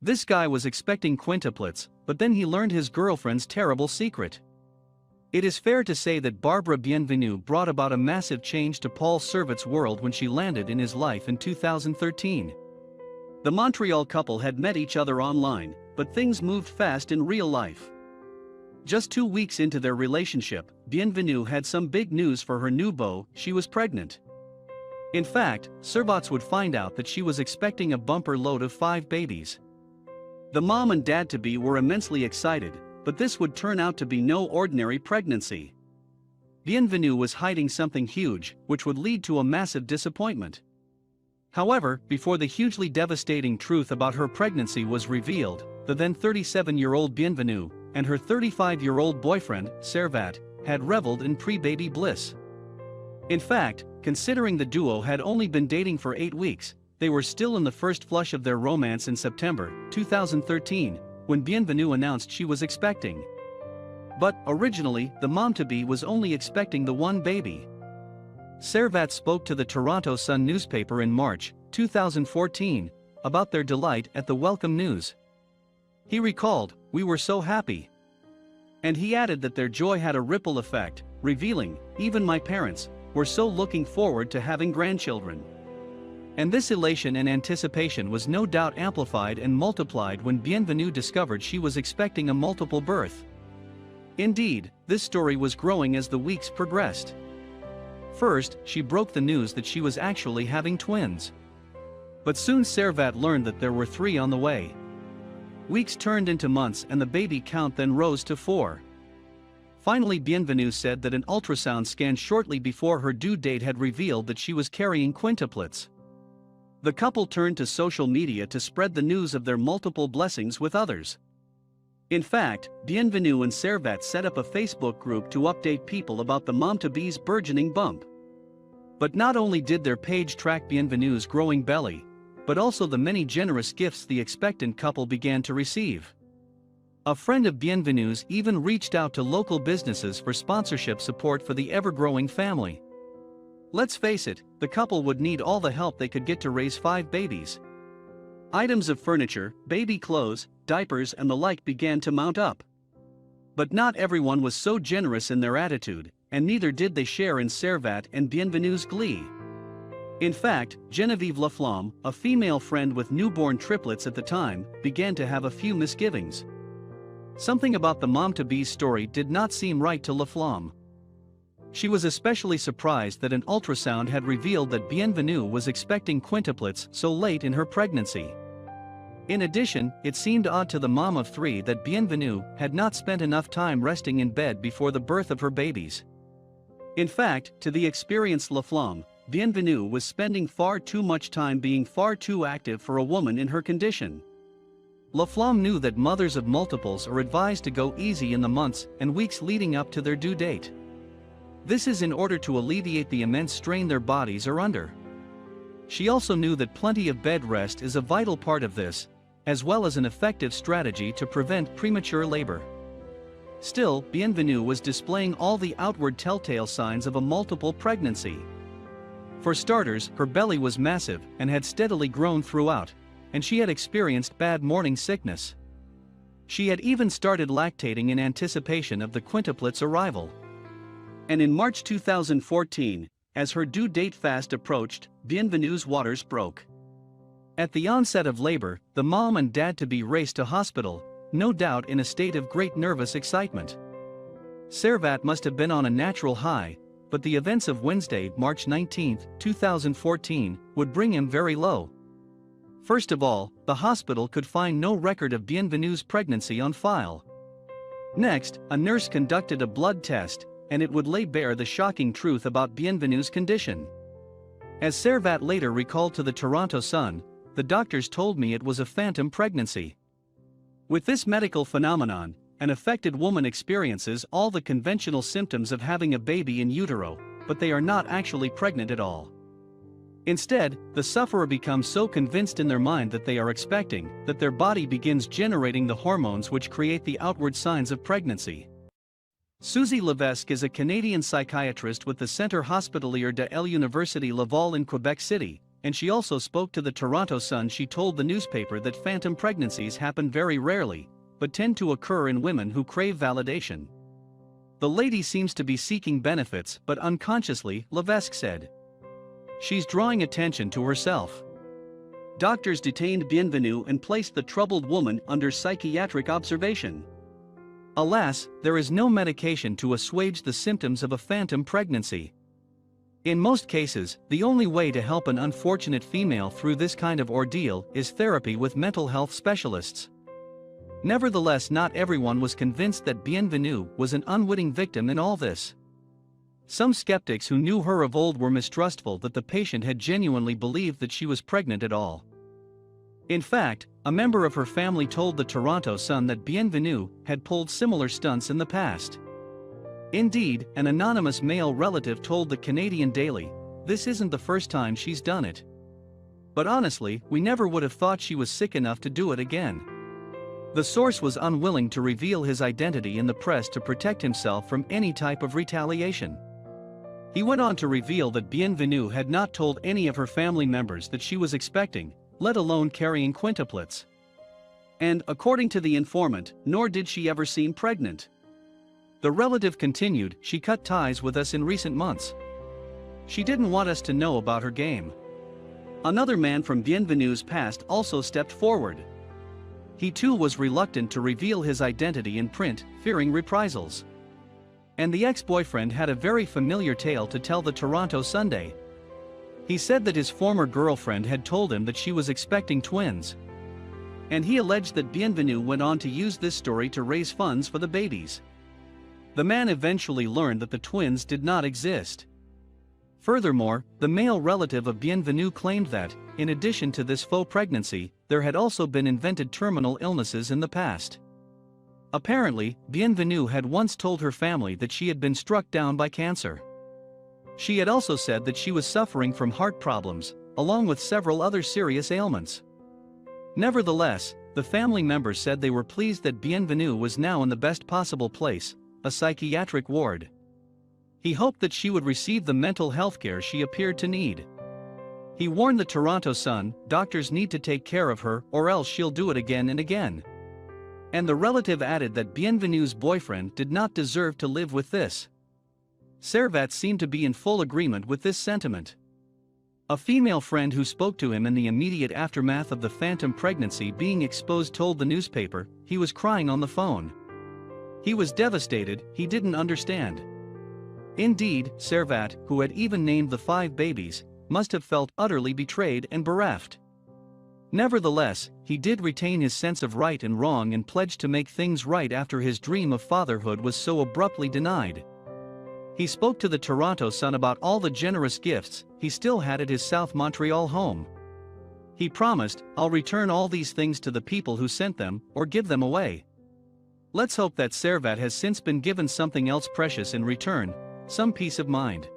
This guy was expecting quintuplets, but then he learned his girlfriend's terrible secret. It is fair to say that Barbara Bienvenue brought about a massive change to Paul Servet's world when she landed in his life in 2013. The Montreal couple had met each other online, but things moved fast in real life. Just 2 weeks into their relationship, Bienvenue had some big news for her new beau: she was pregnant. In fact, Servats would find out that she was expecting a bumper load of 5 babies. The mom and dad-to-be were immensely excited, but this would turn out to be no ordinary pregnancy. Bienvenue was hiding something huge, which would lead to a massive disappointment. However, before the hugely devastating truth about her pregnancy was revealed, the then 37-year-old Bienvenue and her 35-year-old boyfriend, Servat, had reveled in pre-baby bliss. In fact, considering the duo had only been dating for 8 weeks, they were still in the first flush of their romance in September 2013, when Bienvenue announced she was expecting. But, originally, the mom-to-be was only expecting the one baby. Servat spoke to the Toronto Sun newspaper in March 2014 about their delight at the welcome news. He recalled, "We were so happy." And he added that their joy had a ripple effect, revealing, "Even my parents were so looking forward to having grandchildren." And this elation and anticipation was no doubt amplified and multiplied when Bienvenue discovered she was expecting a multiple birth. Indeed, this story was growing as the weeks progressed. First, she broke the news that she was actually having twins. But soon Servat learned that there were 3 on the way. Weeks turned into months and the baby count then rose to 4. Finally, Bienvenue said that an ultrasound scan shortly before her due date had revealed that she was carrying quintuplets. The couple turned to social media to spread the news of their multiple blessings with others. In fact, Bienvenue and Servat set up a Facebook group to update people about the mom-to-be's burgeoning bump. But not only did their page track Bienvenue's growing belly, but also the many generous gifts the expectant couple began to receive. A friend of Bienvenue's even reached out to local businesses for sponsorship support for the ever-growing family. Let's face it, the couple would need all the help they could get to raise 5 babies. Items of furniture, baby clothes, diapers and the like began to mount up. But not everyone was so generous in their attitude, and neither did they share in Servat and Bienvenue's glee. In fact, Genevieve Laflamme, a female friend with newborn triplets at the time, began to have a few misgivings. Something about the mom-to-be's story did not seem right to Laflamme. She was especially surprised that an ultrasound had revealed that Bienvenue was expecting quintuplets so late in her pregnancy. In addition, it seemed odd to the mom of 3 that Bienvenue had not spent enough time resting in bed before the birth of her babies. In fact, to the experienced Laflamme, Bienvenue was spending far too much time being far too active for a woman in her condition. Laflamme knew that mothers of multiples are advised to go easy in the months and weeks leading up to their due date. This is in order to alleviate the immense strain their bodies are under. She also knew that plenty of bed rest is a vital part of this, as well as an effective strategy to prevent premature labor. Still, Bienvenue was displaying all the outward telltale signs of a multiple pregnancy. For starters, her belly was massive and had steadily grown throughout, and she had experienced bad morning sickness. She had even started lactating in anticipation of the quintuplets' arrival. And in March 2014, as her due date fast approached, Bienvenue's waters broke. At the onset of labor, the mom and dad-to-be raced to hospital, no doubt in a state of great nervous excitement. Servat must have been on a natural high, but the events of Wednesday, March 19, 2014, would bring him very low. First of all, the hospital could find no record of Bienvenue's pregnancy on file. Next, a nurse conducted a blood test, and it would lay bare the shocking truth about Bienvenue's condition. As Servat later recalled to the Toronto Sun, "The doctors told me it was a phantom pregnancy." With this medical phenomenon, an affected woman experiences all the conventional symptoms of having a baby in utero, but they are not actually pregnant at all. Instead, the sufferer becomes so convinced in their mind that they are expecting, that their body begins generating the hormones which create the outward signs of pregnancy. Suzy Levesque is a Canadian psychiatrist with the Centre Hospitalier de l'Université Laval in Quebec City, and she also spoke to the Toronto Sun. She told the newspaper that phantom pregnancies happen very rarely, but tend to occur in women who crave validation. The lady seems to be seeking benefits, but unconsciously, Levesque said. She's drawing attention to herself. Doctors detained Bienvenue and placed the troubled woman under psychiatric observation. Alas, there is no medication to assuage the symptoms of a phantom pregnancy. In most cases, the only way to help an unfortunate female through this kind of ordeal is therapy with mental health specialists. Nevertheless, not everyone was convinced that Bienvenue was an unwitting victim in all this. Some skeptics who knew her of old were mistrustful that the patient had genuinely believed that she was pregnant at all. In fact, a member of her family told the Toronto Sun that Bienvenue had pulled similar stunts in the past. Indeed, an anonymous male relative told the Canadian Daily, "This isn't the first time she's done it. But honestly, we never would have thought she was sick enough to do it again." The source was unwilling to reveal his identity in the press to protect himself from any type of retaliation. He went on to reveal that Bienvenue had not told any of her family members that she was expecting, let alone carrying quintuplets. And, according to the informant, nor did she ever seem pregnant. The relative continued, "She cut ties with us in recent months. She didn't want us to know about her game." Another man from Bienvenue's past also stepped forward. He too was reluctant to reveal his identity in print, fearing reprisals. And the ex-boyfriend had a very familiar tale to tell the Toronto Sunday. He said that his former girlfriend had told him that she was expecting twins. And he alleged that Bienvenue went on to use this story to raise funds for the babies. The man eventually learned that the twins did not exist. Furthermore, the male relative of Bienvenue claimed that, in addition to this faux pregnancy, there had also been invented terminal illnesses in the past. Apparently, Bienvenue had once told her family that she had been struck down by cancer. She had also said that she was suffering from heart problems, along with several other serious ailments. Nevertheless, the family members said they were pleased that Bienvenue was now in the best possible place, a psychiatric ward. He hoped that she would receive the mental health care she appeared to need. He warned the Toronto Sun, "Doctors need to take care of her or else she'll do it again and again." And the relative added that Bienvenue's boyfriend did not deserve to live with this. Servat seemed to be in full agreement with this sentiment. A female friend who spoke to him in the immediate aftermath of the phantom pregnancy being exposed told the newspaper, "He was crying on the phone. He was devastated, he didn't understand." Indeed, Servat, who had even named the 5 babies, must have felt utterly betrayed and bereft. Nevertheless, he did retain his sense of right and wrong and pledged to make things right after his dream of fatherhood was so abruptly denied. He spoke to the Toronto Sun about all the generous gifts he still had at his South Montreal home. He promised, "I'll return all these things to the people who sent them, or give them away." Let's hope that Servat has since been given something else precious in return, some peace of mind.